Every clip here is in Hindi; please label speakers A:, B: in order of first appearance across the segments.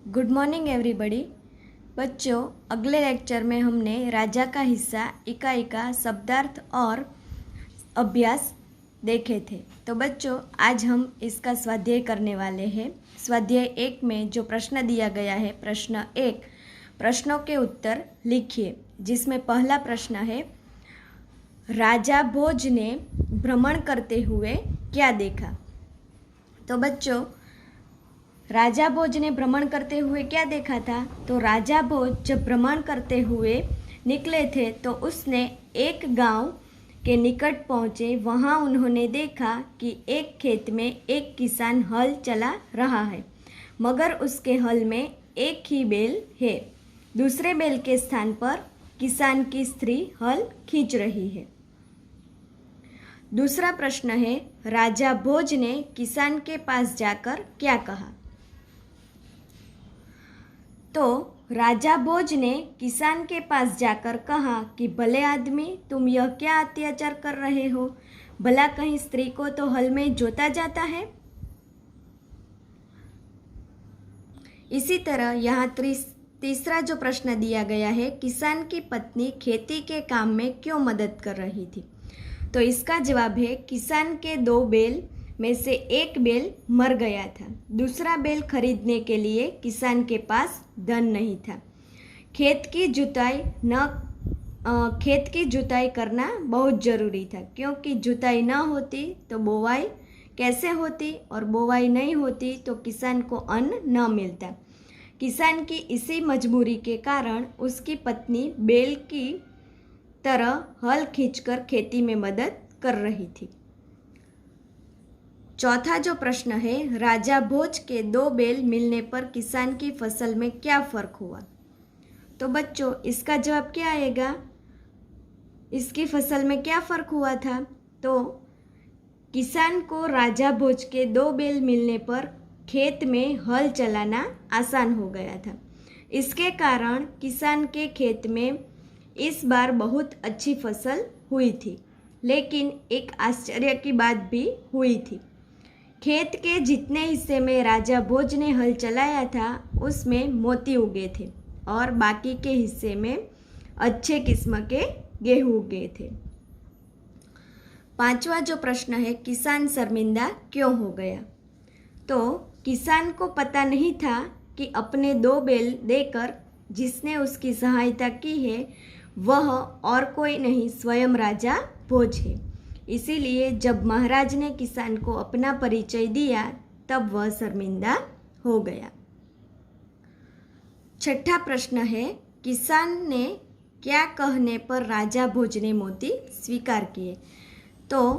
A: Good morning everybody. बच्चों, अगले लेक्चर में हमने राजा का हिस्सा इकाई का शब्दार्थ और अभ्यास देखे थे। तो बच्चों, आज हम इसका स्वाध्याय करने वाले हैं। स्वाध्याय 1 में जो प्रश्न दिया गया है, प्रश्न 1, प्रश्नों के उत्तर लिखिए, जिसमें पहला प्रश्न है, राजा भोज ने भ्रमण करते हुए क्या देखा। तो बच्चों, राजा भोज ने भ्रमण करते हुए क्या देखा था? तो राजा भोज जब भ्रमण करते हुए निकले थे तो उसने एक गांव के निकट पहुँचे। वहाँ उन्होंने देखा कि एक खेत में एक किसान हल चला रहा है, मगर उसके हल में एक ही बैल है। दूसरे बैल के स्थान पर किसान की स्त्री हल खींच रही है। दूसरा प्रश्न है, राजा भोज ने किसान के पास जाकर क्या कहा। तो राजा भोज ने किसान के पास जाकर कहा कि भले आदमी, तुम यह क्या अत्याचार कर रहे हो? भला कहीं स्त्री को तो हल में जोता जाता है। इसी तरह यहाँ तीसरा जो प्रश्न दिया गया है, किसान की पत्नी खेती के काम में क्यों मदद कर रही थी। तो इसका जवाब है, किसान के 2 बैल में से एक बैल मर गया था। दूसरा बैल खरीदने के लिए किसान के पास धन नहीं था। खेत की जुताई करना बहुत ज़रूरी था, क्योंकि जुताई न होती तो बोवाई कैसे होती, और बोवाई नहीं होती तो किसान को अन्न न मिलता। किसान की इसी मजबूरी के कारण उसकी पत्नी बैल की तरह हल खींचकर खेती में मदद कर रही थी। चौथा जो प्रश्न है, राजा भोज के 2 बैल मिलने पर किसान की फसल में क्या फ़र्क हुआ। तो बच्चों, इसका जवाब क्या आएगा? इसकी फसल में क्या फ़र्क हुआ था? तो किसान को राजा भोज के 2 बैल मिलने पर खेत में हल चलाना आसान हो गया था। इसके कारण किसान के खेत में इस बार बहुत अच्छी फसल हुई थी। लेकिन एक आश्चर्य की बात भी हुई थी। खेत के जितने हिस्से में राजा भोज ने हल चलाया था उसमें मोती उगे थे, और बाकी के हिस्से में अच्छे किस्म के गेहूं उगे थे। 5वां जो प्रश्न है, किसान शर्मिंदा क्यों हो गया। तो किसान को पता नहीं था कि अपने 2 बैल देकर जिसने उसकी सहायता की है वह और कोई नहीं, स्वयं राजा भोज है। इसीलिए जब महाराज ने किसान को अपना परिचय दिया तब वह शर्मिंदा हो गया। 6ठा प्रश्न है, किसान ने क्या कहने पर राजा भोज ने मोती स्वीकार किए। तो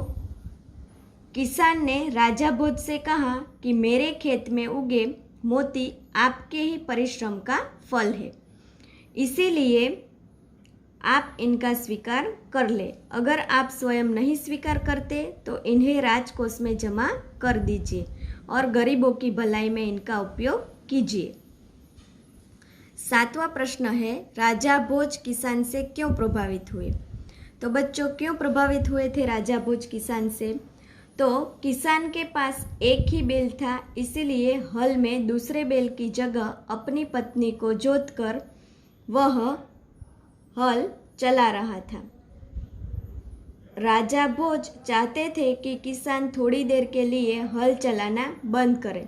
A: किसान ने राजा भोज से कहा कि मेरे खेत में उगे मोती आपके ही परिश्रम का फल है, इसीलिए आप इनका स्वीकार कर ले। अगर आप स्वयं नहीं स्वीकार करते तो इन्हें राजकोष में जमा कर दीजिए और गरीबों की भलाई में इनका उपयोग कीजिए। 7वां प्रश्न है, राजा भोज किसान से क्यों प्रभावित हुए। तो बच्चों, क्यों प्रभावित हुए थे राजा भोज किसान से। तो किसान के पास एक ही बैल था, इसीलिए हल में दूसरे बैल की जगह अपनी पत्नी को जोतकर वह हल चला रहा था। राजा भोज चाहते थे कि किसान थोड़ी देर के लिए हल चलाना बंद करें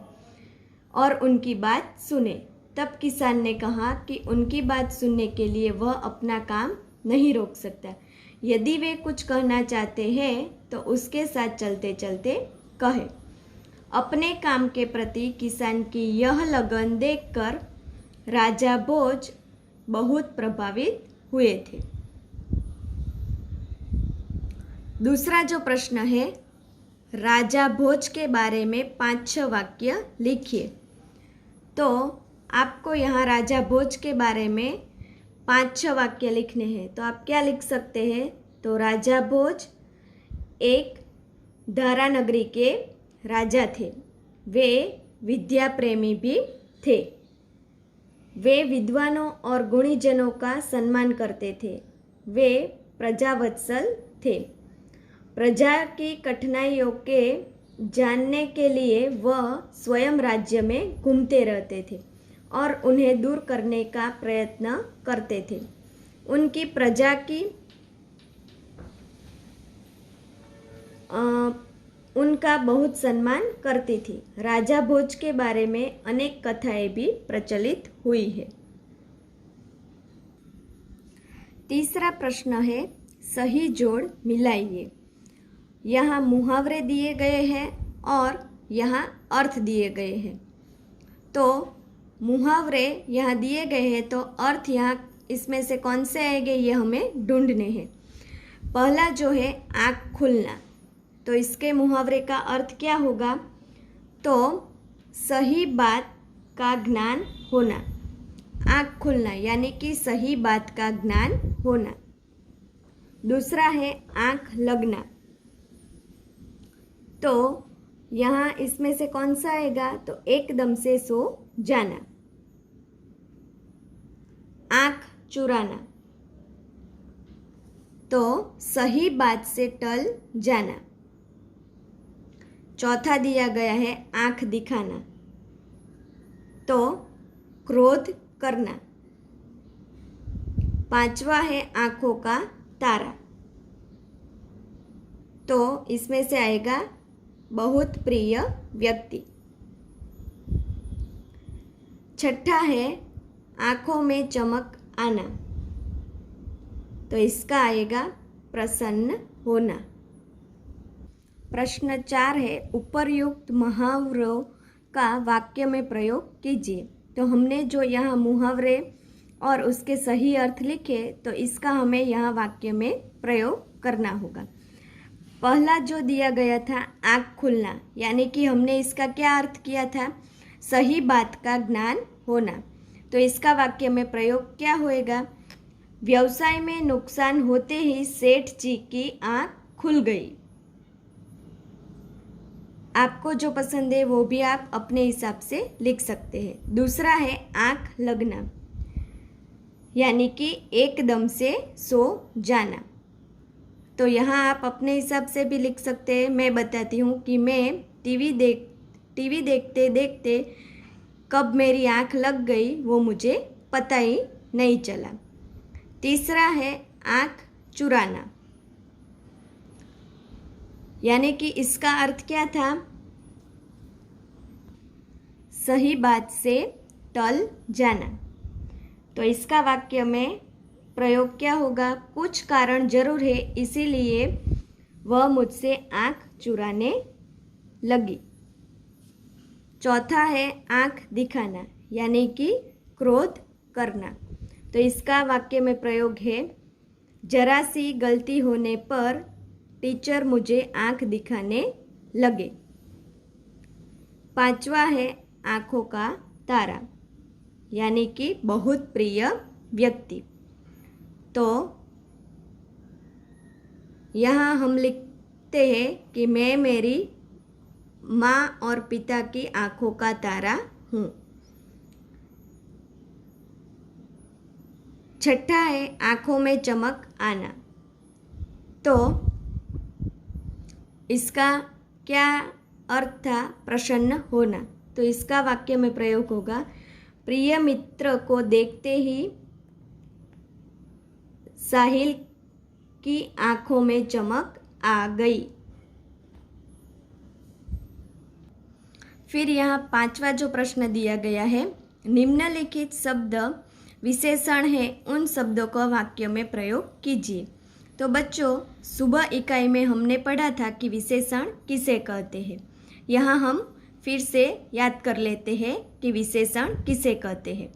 A: और उनकी बात सुने। तब किसान ने कहा कि उनकी बात सुनने के लिए वह अपना काम नहीं रोक सकता। यदि वे कुछ कहना चाहते हैं तो उसके साथ चलते चलते कहे। अपने काम के प्रति किसान की यह लगन देखकर राजा भोज बहुत प्रभावित हुए थे। दूसरा जो प्रश्न है, राजा भोज के बारे में 5-6 वाक्य लिखिए। तो आपको यहाँ राजा भोज के बारे में 5-6 वाक्य लिखने हैं। तो आप क्या लिख सकते हैं। तो राजा भोज एक धारा नगरी के राजा थे। वे विद्या प्रेमी भी थे। वे विद्वानों और गुणीजनों का सम्मान करते थे। वे प्रजावत्सल थे। प्रजा की कठिनाइयों के जानने के लिए वह स्वयं राज्य में घूमते रहते थे। और उन्हें दूर करने का प्रयत्न करते थे। उनकी प्रजा की उनका बहुत सम्मान करती थी। राजा भोज के बारे में अनेक कथाएं भी प्रचलित हुई है। तीसरा प्रश्न है, सही जोड़ मिलाइए। यहाँ मुहावरे दिए गए हैं और यहाँ अर्थ दिए गए हैं। तो मुहावरे यहाँ दिए गए हैं तो अर्थ यहाँ इसमें से कौन से आएंगे ये हमें ढूंढने हैं। पहला जो है आँख खुलना, तो इसके मुहावरे का अर्थ क्या होगा? तो सही बात का ज्ञान होना। आँख खुलना यानी कि सही बात का ज्ञान होना। दूसरा है आँख लगना, तो यहाँ इसमें से कौन सा आएगा? तो एकदम से सो जाना। आँख चुराना, तो सही बात से टल जाना। चौथा दिया गया है आँख दिखाना, तो क्रोध करना। पांचवा है आँखों का तारा, तो इसमें से आएगा बहुत प्रिय व्यक्ति। छठा है आँखों में चमक आना, तो इसका आएगा प्रसन्न होना। प्रश्न 4 है, उपर्युक्त मुहावरों का वाक्य में प्रयोग कीजिए। तो हमने जो यहाँ मुहावरे और उसके सही अर्थ लिखे, तो इसका हमें यहाँ वाक्य में प्रयोग करना होगा। पहला जो दिया गया था आँख खुलना, यानी कि हमने इसका क्या अर्थ किया था? सही बात का ज्ञान होना। तो इसका वाक्य में प्रयोग क्या होएगा? व्यवसाय में नुकसान होते ही सेठ जी की आँख खुल गई। आपको जो पसंद है वो भी आप अपने हिसाब से लिख सकते हैं। दूसरा है आँख लगना, यानी कि एकदम से सो जाना। तो यहाँ आप अपने हिसाब से भी लिख सकते हैं। मैं बताती हूँ कि मैं टीवी देखते देखते कब मेरी आँख लग गई वो मुझे पता ही नहीं चला। तीसरा है आँख चुराना, यानी कि इसका अर्थ क्या था? सही बात से टल जाना। तो इसका वाक्य में प्रयोग क्या होगा? कुछ कारण जरूर है इसीलिए वह मुझसे आँख चुराने लगी। चौथा है आँख दिखाना, यानी कि क्रोध करना। तो इसका वाक्य में प्रयोग है, जरा सी गलती होने पर टीचर मुझे आँख दिखाने लगे। पांचवा है आँखों का तारा, यानी कि बहुत प्रिय व्यक्ति। तो यहाँ हम लिखते हैं कि मैं मेरी माँ और पिता की आँखों का तारा हूँ। छठा है आँखों में चमक आना, तो इसका क्या अर्थ था? प्रसन्न होना। तो इसका वाक्य में प्रयोग होगा, प्रिय मित्र को देखते ही साहिल की आंखों में चमक आ गई। फिर यहाँ पांचवा जो प्रश्न दिया गया है, निम्नलिखित शब्द विशेषण है, उन शब्दों को वाक्य में प्रयोग कीजिए। तो बच्चों, सुबह इकाई में हमने पढ़ा था कि विशेषण किसे कहते हैं। यहाँ हम फिर से याद कर लेते हैं कि विशेषण किसे कहते हैं।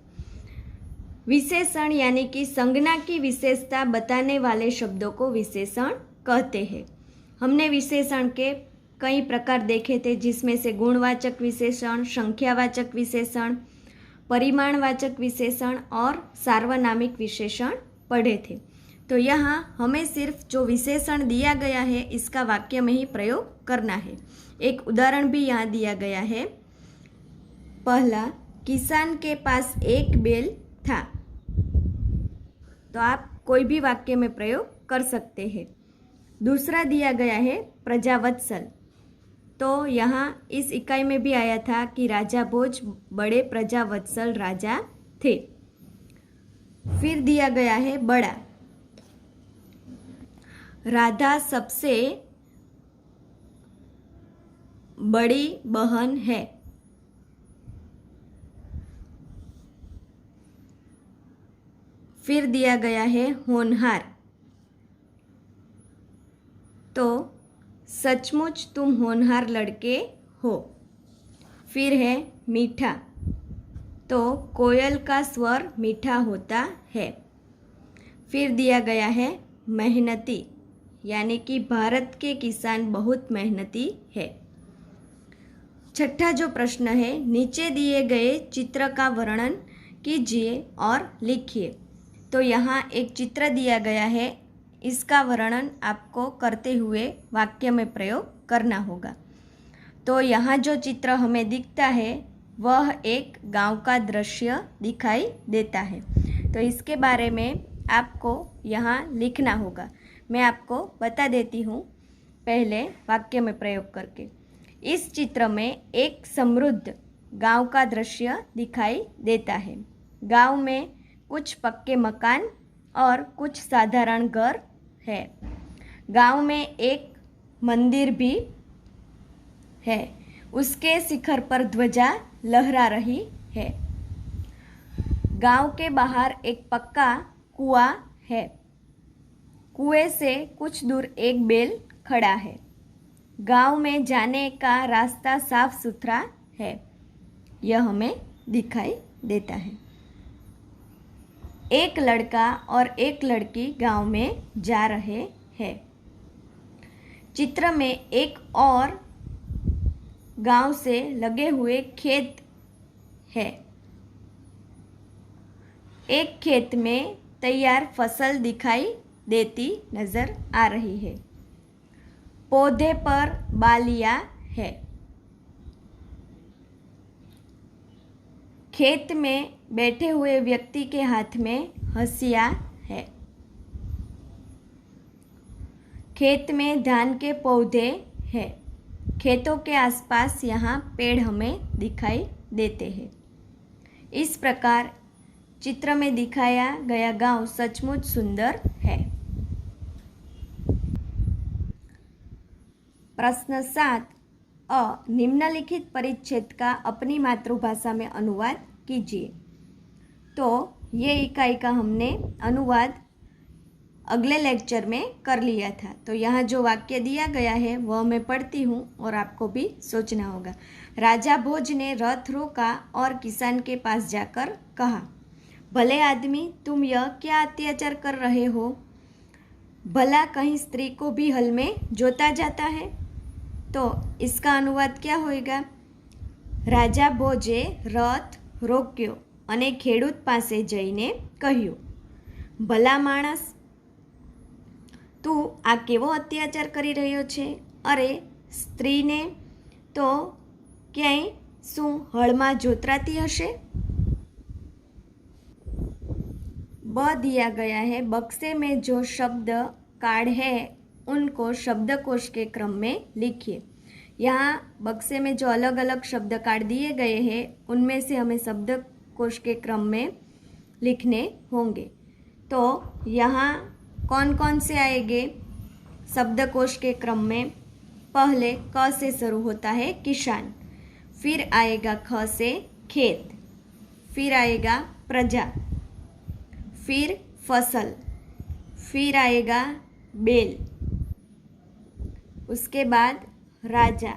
A: विशेषण यानी कि संज्ञा की विशेषता बताने वाले शब्दों को विशेषण कहते हैं। हमने विशेषण के कई प्रकार देखे थे, जिसमें से गुणवाचक विशेषण, संख्यावाचक विशेषण, परिमाणवाचक विशेषण और सार्वनामिक विशेषण पढ़े थे। तो यहाँ हमें सिर्फ जो विशेषण दिया गया है इसका वाक्य में ही प्रयोग करना है। एक उदाहरण भी यहाँ दिया गया है। पहला, किसान के पास एक बैल था। तो आप कोई भी वाक्य में प्रयोग कर सकते हैं। दूसरा दिया गया है प्रजावत्सल। तो यहाँ इस इकाई में भी आया था कि राजा भोज बड़े प्रजावत्सल राजा थे। फिर दिया गया है बड़ा। राधा सबसे बड़ी बहन है। फिर दिया गया है होनहार। तो सचमुच तुम होनहार लड़के हो। फिर है मीठा। तो कोयल का स्वर मीठा होता है। फिर दिया गया है मेहनती, यानी कि भारत के किसान बहुत मेहनती है। छठा जो प्रश्न है, नीचे दिए गए चित्र का वर्णन कीजिए और लिखिए। तो यहाँ एक चित्र दिया गया है, इसका वर्णन आपको करते हुए वाक्य में प्रयोग करना होगा। तो यहाँ जो चित्र हमें दिखता है वह एक गांव का दृश्य दिखाई देता है। तो इसके बारे में आपको यहाँ लिखना होगा। मैं आपको बता देती हूँ पहले वाक्य में प्रयोग करके। इस चित्र में एक समृद्ध गांव का दृश्य दिखाई देता है। गांव में कुछ पक्के मकान और कुछ साधारण घर है। गांव में एक मंदिर भी है, उसके शिखर पर ध्वजा लहरा रही है। गांव के बाहर एक पक्का कुआं है। कुएं से कुछ दूर एक बैल खड़ा है। गांव में जाने का रास्ता साफ सुथरा है। यह हमें दिखाई देता है। एक लड़का और एक लड़की गांव में जा रहे हैं। चित्र में एक और गांव से लगे हुए खेत है। एक खेत में तैयार फसल दिखाई देती नजर आ रही है। पौधे पर बालियां है। खेत में बैठे हुए व्यक्ति के हाथ में हंसिया है। खेत में धान के पौधे हैं। खेतों के आसपास यहाँ पेड़ हमें दिखाई देते हैं। इस प्रकार चित्र में दिखाया गया गांव सचमुच सुंदर है। प्रश्न 7 अ निम्नलिखित परिच्छेद का अपनी मातृभाषा में अनुवाद कीजिए। तो ये इकाई का हमने अनुवाद अगले लेक्चर में कर लिया था। तो यहाँ जो वाक्य दिया गया है वह मैं पढ़ती हूँ और आपको भी सोचना होगा। राजा भोज ने रथ रोका और किसान के पास जाकर कहा, भले आदमी, तुम यह क्या अत्याचार कर रहे हो? भला कहीं स्त्री को भी हल में जोता जाता है? तो इसका अनुवाद क्या होएगा? राजा भोजे रथ રોક્યો અને ખેડૂત પાસે જઈને કહ્યું, ભલા માણસ, તું આ કેવો અત્યાચાર કરી રહ્યો છે? અરે સ્ત્રીને તો ક્યાંય શું હળમાં જોતરાતી હશે? ब दिया गया है, बक्से में जो शब्द कार्ड है उनको शब्दकोश के क्रम में लिखिए। यहाँ बक्से में जो अलग अलग शब्द कार्ड दिए गए हैं उनमें से हमें शब्दकोश के क्रम में लिखने होंगे। तो यहाँ कौन कौन से आएंगे शब्दकोश के क्रम में? पहले क से शुरू होता है किसान, फिर आएगा ख से खेत, फिर आएगा प्रजा, फिर फसल, फिर आएगा बैल, उसके बाद राजा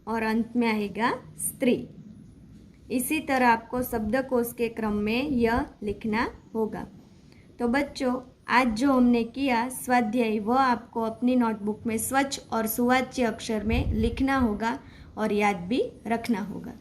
A: और अंत में आएगा स्त्री। इसी तरह आपको शब्दकोश के क्रम में यह लिखना होगा। तो बच्चों, आज जो हमने किया स्वाध्याय वह आपको अपनी नोटबुक में स्वच्छ और सुवाच्य अक्षर में लिखना होगा और याद भी रखना होगा।